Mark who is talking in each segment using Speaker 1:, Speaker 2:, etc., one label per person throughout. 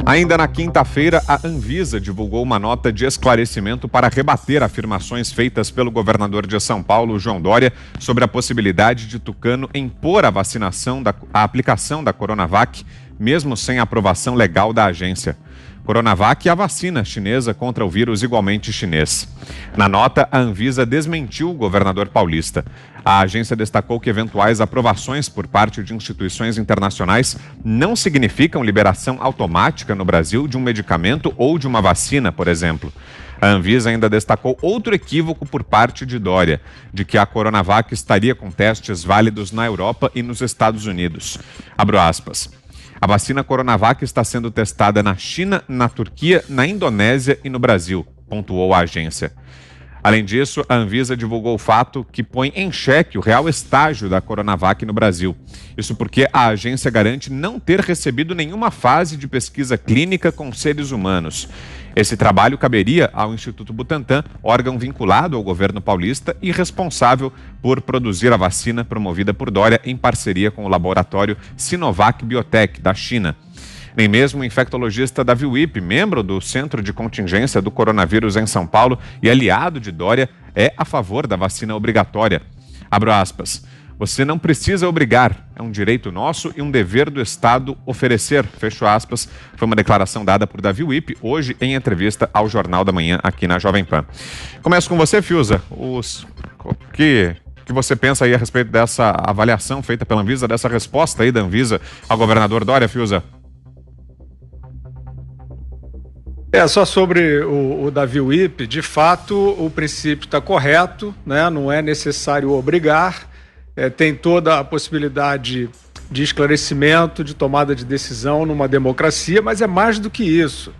Speaker 1: Ainda na quinta-feira, a Anvisa divulgou uma nota de esclarecimento para rebater afirmações feitas pelo governador de São Paulo, João Dória, sobre a possibilidade de Tucano impor a aplicação da Coronavac, mesmo sem aprovação legal da agência. Coronavac é a vacina chinesa contra o vírus igualmente chinês. Na nota, a Anvisa desmentiu o governador paulista. A agência destacou que eventuais aprovações por parte de instituições internacionais não significam liberação automática no Brasil de um medicamento ou de uma vacina, por exemplo. A Anvisa ainda destacou outro equívoco por parte de Dória, de que a Coronavac estaria com testes válidos na Europa e nos Estados Unidos. Abro aspas. A vacina Coronavac está sendo testada na China, na Turquia, na Indonésia e no Brasil, pontuou a agência. Além disso, a Anvisa divulgou o fato que põe em xeque o real estágio da Coronavac no Brasil. Isso porque a agência garante não ter recebido nenhuma fase de pesquisa clínica com seres humanos. Esse trabalho caberia ao Instituto Butantan, órgão vinculado ao governo paulista e responsável por produzir a vacina promovida por Dória em parceria com o laboratório Sinovac Biotech, da China. Nem mesmo o infectologista Davi Wipp, membro do Centro de Contingência do Coronavírus em São Paulo e aliado de Dória, é a favor da vacina obrigatória. Abro aspas. Você não precisa obrigar, é um direito nosso e um dever do Estado oferecer, fecho aspas. Foi uma declaração dada por Davi Wipp hoje em entrevista ao Jornal da Manhã aqui na Jovem Pan. Começo com você, Fiuza. O que você pensa aí a respeito dessa avaliação feita pela Anvisa, dessa resposta aí da Anvisa ao governador Dória, Fiuza?
Speaker 2: Só sobre o Davi Wipp, de fato o princípio está correto, né? Não é necessário obrigar, tem toda a possibilidade de esclarecimento, de tomada de decisão numa democracia, mas é mais do que isso.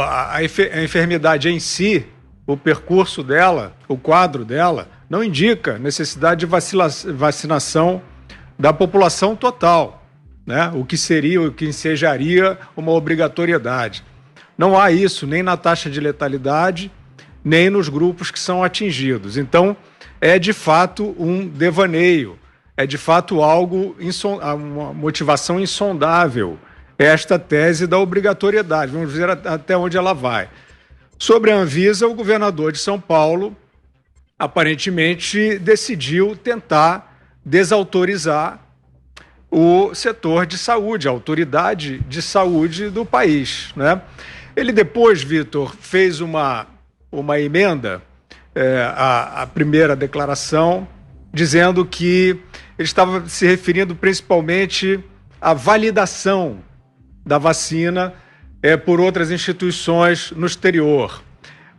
Speaker 2: A enfermidade em si, o percurso dela, o quadro dela, não indica necessidade de vacinação da população total, né? O que ensejaria uma obrigatoriedade. Não há isso nem na taxa de letalidade, nem nos grupos que são atingidos. Então, é de fato um devaneio, é de fato algo, uma motivação insondável, esta tese da obrigatoriedade. Vamos ver até onde ela vai. Sobre a Anvisa, o governador de São Paulo aparentemente decidiu tentar desautorizar o setor de saúde, a autoridade de saúde do país, né? Ele depois, Vitor, fez uma emenda à primeira declaração, dizendo que ele estava se referindo principalmente à validação da vacina por outras instituições no exterior.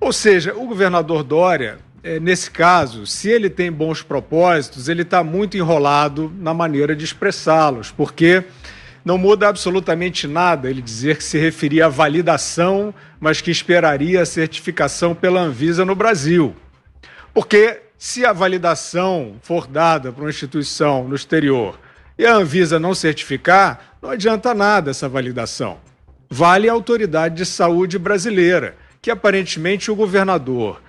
Speaker 2: Ou seja, o governador Dória, nesse caso, se ele tem bons propósitos, ele está muito enrolado na maneira de expressá-los, porque não muda absolutamente nada ele dizer que se referia à validação, mas que esperaria a certificação pela Anvisa no Brasil. Porque se a validação for dada para uma instituição no exterior e a Anvisa não certificar, não adianta nada essa validação. Vale a autoridade de saúde brasileira, que aparentemente o governador,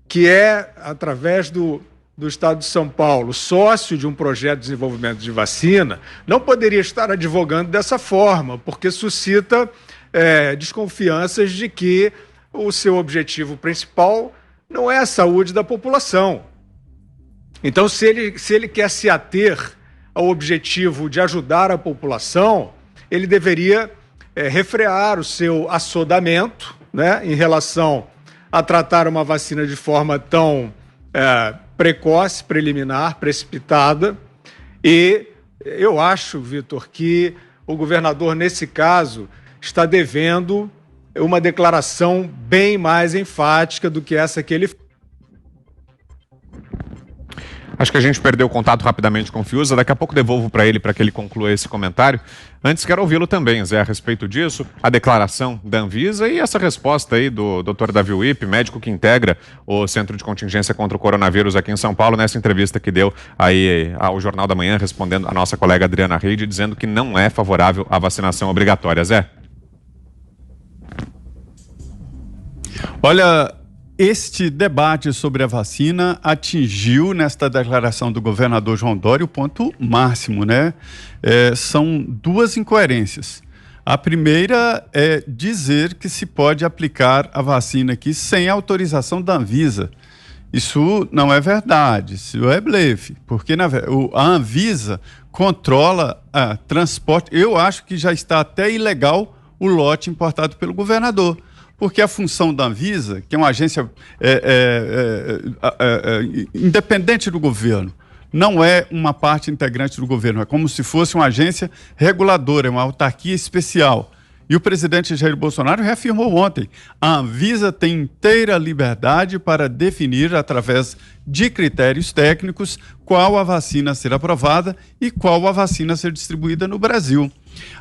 Speaker 2: que é, através do Estado de São Paulo, sócio de um projeto de desenvolvimento de vacina, não poderia estar advogando dessa forma, porque suscita desconfianças de que o seu objetivo principal não é a saúde da população. Então, se ele quer se ater ao objetivo de ajudar a população, ele deveria refrear o seu assodamento, né, em relação a tratar uma vacina de forma tão precoce, preliminar, precipitada. E eu acho, Vitor, que o governador, nesse caso, está devendo uma declaração bem mais enfática do que essa que ele fez.
Speaker 1: Acho que a gente perdeu o contato rapidamente com o Fiuza. Daqui a pouco devolvo para ele, para que ele conclua esse comentário. Antes, quero ouvi-lo também, Zé, a respeito disso, a declaração da Anvisa e essa resposta aí do Dr. Davi Wipp, médico que integra o Centro de Contingência contra o Coronavírus aqui em São Paulo, nessa entrevista que deu aí ao Jornal da Manhã, respondendo a nossa colega Adriana Reide, dizendo que não é favorável à vacinação obrigatória. Zé?
Speaker 3: Olha, este debate sobre a vacina atingiu, nesta declaração do governador João Dória, o ponto máximo, né? São duas incoerências. A primeira é dizer que se pode aplicar a vacina aqui sem autorização da Anvisa. Isso não é verdade, isso é blefe, porque a Anvisa controla transporte. Eu acho que já está até ilegal o lote importado pelo governador, porque a função da Anvisa, que é uma agência independente do governo, não é uma parte integrante do governo, é como se fosse uma agência reguladora, uma autarquia especial. E o presidente Jair Bolsonaro reafirmou ontem, a Anvisa tem inteira liberdade para definir, através de critérios técnicos, qual a vacina a ser aprovada e qual a vacina a ser distribuída no Brasil.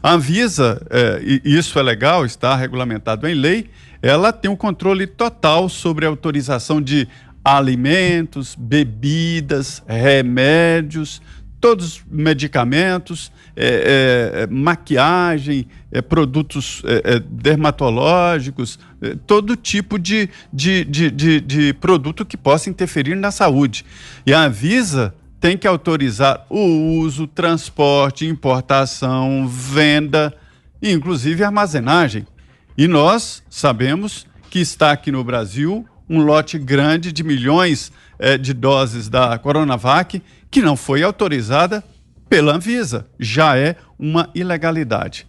Speaker 3: A Anvisa, e isso é legal, está regulamentado em lei, ela tem o controle total sobre a autorização de alimentos, bebidas, remédios, todos os medicamentos, maquiagem, produtos dermatológicos, todo tipo de produto que possa interferir na saúde. E a Anvisa tem que autorizar o uso, transporte, importação, venda e inclusive armazenagem. E nós sabemos que está aqui no Brasil um lote grande de milhões de doses da Coronavac que não foi autorizada pela Anvisa. Já é uma ilegalidade.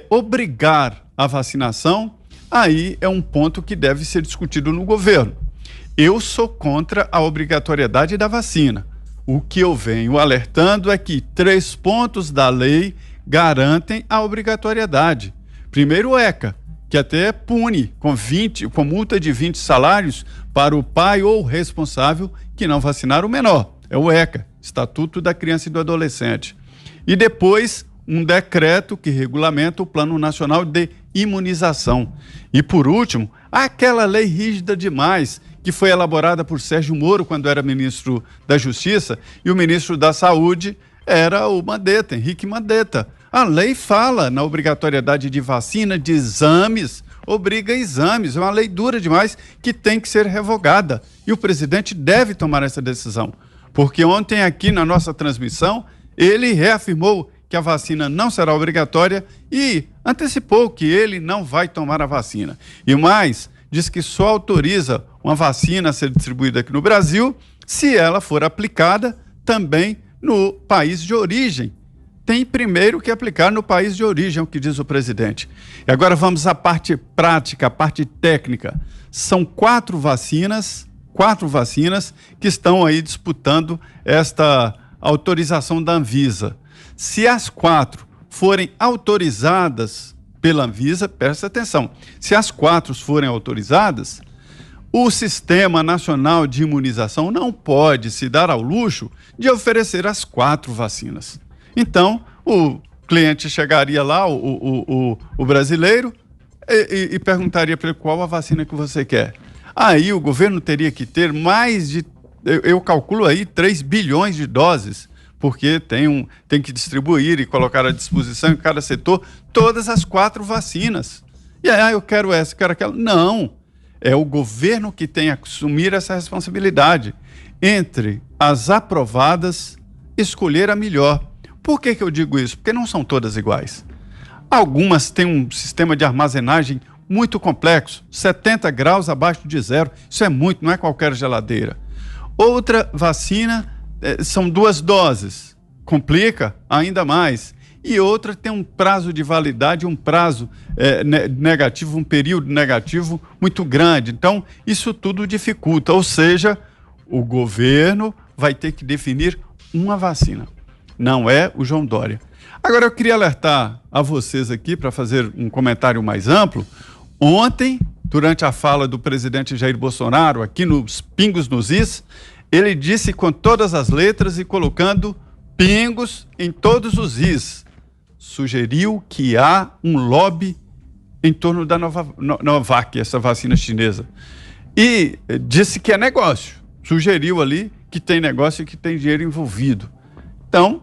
Speaker 3: Obrigar a vacinação, aí é um ponto que deve ser discutido no governo. Eu sou contra a obrigatoriedade da vacina. O que eu venho alertando é que 3 pontos da lei garantem a obrigatoriedade. Primeiro, o ECA, que até pune com multa de 20 salários para o pai ou responsável que não vacinar o menor. É o ECA, Estatuto da Criança e do Adolescente. E depois, um decreto que regulamenta o Plano Nacional de Imunização. E por último, aquela lei rígida demais que foi elaborada por Sérgio Moro quando era ministro da Justiça e o ministro da Saúde era o Mandetta, Henrique Mandetta. A lei fala na obrigatoriedade de vacina, de exames, obriga exames. É uma lei dura demais que tem que ser revogada. E o presidente deve tomar essa decisão. Porque ontem aqui na nossa transmissão, ele reafirmou que a vacina não será obrigatória e antecipou que ele não vai tomar a vacina. E mais, diz que só autoriza uma vacina a ser distribuída aqui no Brasil se ela for aplicada também no país de origem. Tem primeiro que aplicar no país de origem, é o que diz o presidente. E agora vamos à parte prática, à parte técnica. São 4 vacinas que estão aí disputando esta autorização da Anvisa. Se as 4 forem autorizadas pela Anvisa, presta atenção, se as 4 forem autorizadas, o Sistema Nacional de Imunização não pode se dar ao luxo de oferecer as 4 vacinas. Então, o cliente chegaria lá, o brasileiro, e perguntaria para ele qual a vacina que você quer. Aí o governo teria que ter mais de, eu calculo aí, 3 bilhões de doses, porque tem que distribuir e colocar à disposição em cada setor todas as 4 vacinas. E aí, eu quero essa, quero aquela. Não, é o governo que tem que assumir essa responsabilidade. Entre as aprovadas, escolher a melhor. Por que eu digo isso? Porque não são todas iguais. Algumas têm um sistema de armazenagem muito complexo, 70 graus abaixo de zero. Isso é muito, não é qualquer geladeira. Outra vacina, são 2 doses, complica ainda mais. E outra tem um prazo de validade, um prazo negativo, um período negativo muito grande. Então, isso tudo dificulta. Ou seja, o governo vai ter que definir uma vacina. Não é o João Dória. Agora, eu queria alertar a vocês aqui para fazer um comentário mais amplo. Ontem, durante a fala do presidente Jair Bolsonaro, aqui nos Pingos nos Is, ele disse com todas as letras e colocando pingos em todos os is. Sugeriu que há um lobby em torno da Novavax, essa vacina chinesa. E disse que é negócio. Sugeriu ali que tem negócio e que tem dinheiro envolvido. Então,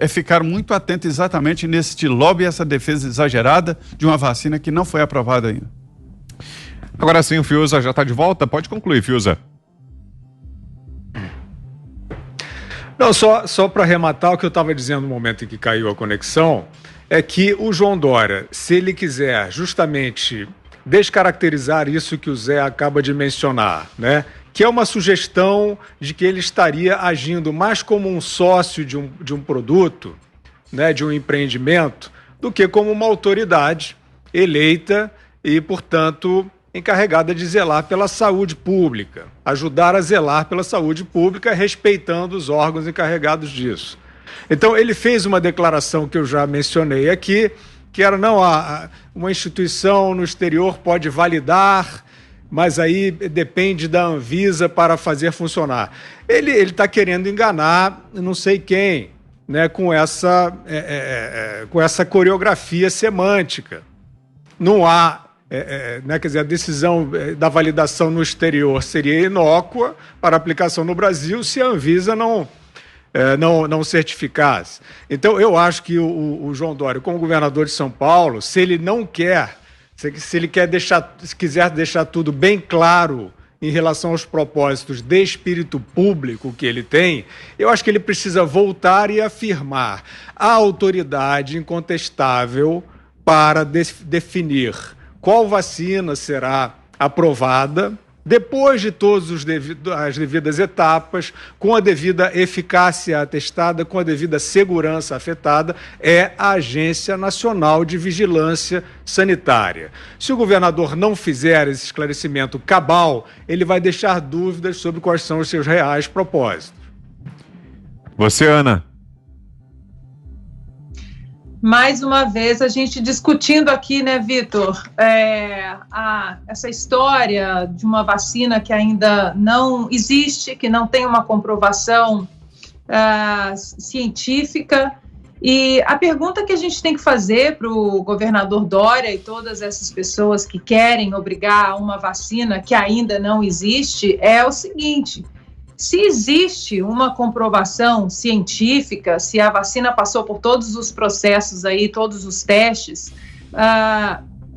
Speaker 3: ficar muito atento exatamente neste lobby, essa defesa exagerada de uma vacina que não foi aprovada ainda.
Speaker 1: Agora sim, o Fiuza já está de volta. Pode concluir, Fiuza.
Speaker 2: Não, só para arrematar o que eu estava dizendo no momento em que caiu a conexão, é que o João Dória, se ele quiser justamente descaracterizar isso que o Zé acaba de mencionar, né? Que é uma sugestão de que ele estaria agindo mais como um sócio de um produto, né, de um empreendimento, do que como uma autoridade eleita e, portanto, encarregada de zelar pela saúde pública, ajudar a zelar pela saúde pública, respeitando os órgãos encarregados disso. Então, ele fez uma declaração que eu já mencionei aqui, que era, não, uma instituição no exterior pode validar, mas aí depende da Anvisa para fazer funcionar. Ele está querendo enganar não sei quem, né, com essa coreografia semântica. Não há, né, quer dizer, a decisão da validação no exterior seria inócua para aplicação no Brasil se a Anvisa não certificasse. Então, eu acho que o João Dória, como governador de São Paulo, se ele não quer, se ele quiser deixar tudo bem claro em relação aos propósitos de espírito público que ele tem, eu acho que ele precisa voltar e afirmar a autoridade incontestável para definir qual vacina será aprovada, depois de todas as devidas etapas, com a devida eficácia atestada, com a devida segurança afetada, é a Agência Nacional de Vigilância Sanitária. Se o governador não fizer esse esclarecimento cabal, ele vai deixar dúvidas sobre quais são os seus reais propósitos.
Speaker 1: Você, Ana?
Speaker 4: Mais uma vez, a gente discutindo aqui, né, Vitor, essa história de uma vacina que ainda não existe, que não tem uma comprovação científica. E a pergunta que a gente tem que fazer para o governador Dória e todas essas pessoas que querem obrigar uma vacina que ainda não existe é o seguinte: se existe uma comprovação científica, se a vacina passou por todos os processos aí, todos os testes,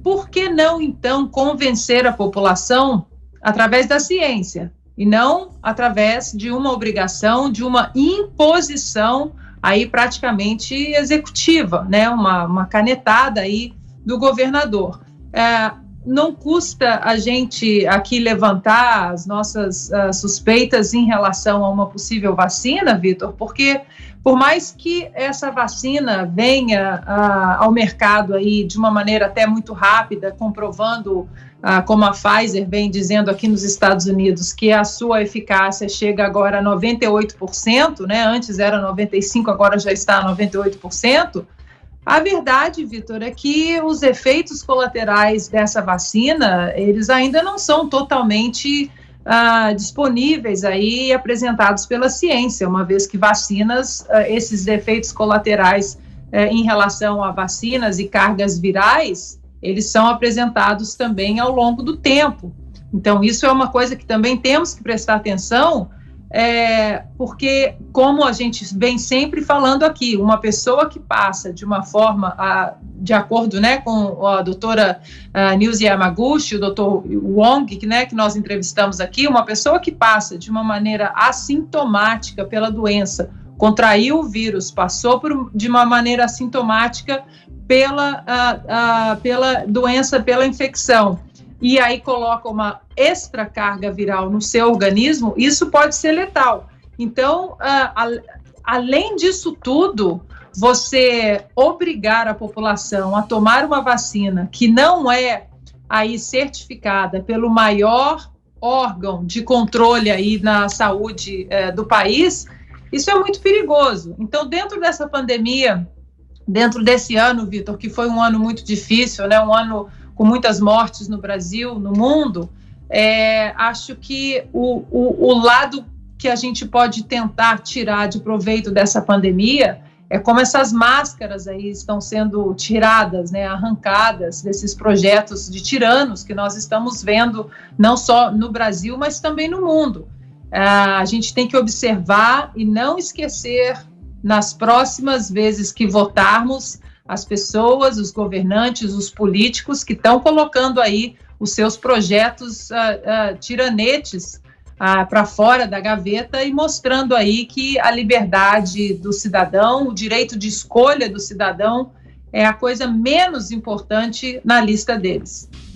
Speaker 4: por que não, então, convencer a população através da ciência e não através de uma obrigação, de uma imposição aí praticamente executiva, né? Uma canetada aí do governador. Não custa a gente aqui levantar as nossas suspeitas em relação a uma possível vacina, Vitor, porque por mais que essa vacina venha ao mercado aí de uma maneira até muito rápida, comprovando, como a Pfizer vem dizendo aqui nos Estados Unidos, que a sua eficácia chega agora a 98%, né? Antes era 95%, agora já está a 98%. A verdade, Vitor, é que os efeitos colaterais dessa vacina, eles ainda não são totalmente disponíveis aí e apresentados pela ciência, uma vez que vacinas, esses efeitos colaterais em relação a vacinas e cargas virais, eles são apresentados também ao longo do tempo. Então, isso é uma coisa que também temos que prestar atenção, porque, como a gente vem sempre falando aqui, uma pessoa que passa de uma forma, de acordo, né, com a doutora Nilce Yamaguchi, o doutor Wong, que nós entrevistamos aqui, uma pessoa que passa de uma maneira assintomática pela doença, contraiu o vírus, passou de uma maneira assintomática pela doença, pela infecção, e aí coloca uma extra carga viral no seu organismo, isso pode ser letal. Então, além disso tudo, você obrigar a população a tomar uma vacina que não é aí certificada pelo maior órgão de controle aí na saúde do país, isso é muito perigoso. Então, dentro dessa pandemia, dentro desse ano, Vitor, que foi um ano muito difícil, né, um ano com muitas mortes no Brasil, no mundo, acho que o lado que a gente pode tentar tirar de proveito dessa pandemia é como essas máscaras aí estão sendo tiradas, né, arrancadas desses projetos de tiranos que nós estamos vendo, não só no Brasil, mas também no mundo. A gente tem que observar e não esquecer, nas próximas vezes que votarmos, as pessoas, os governantes, os políticos que estão colocando aí os seus projetos tiranetes para fora da gaveta e mostrando aí que a liberdade do cidadão, o direito de escolha do cidadão é a coisa menos importante na lista deles.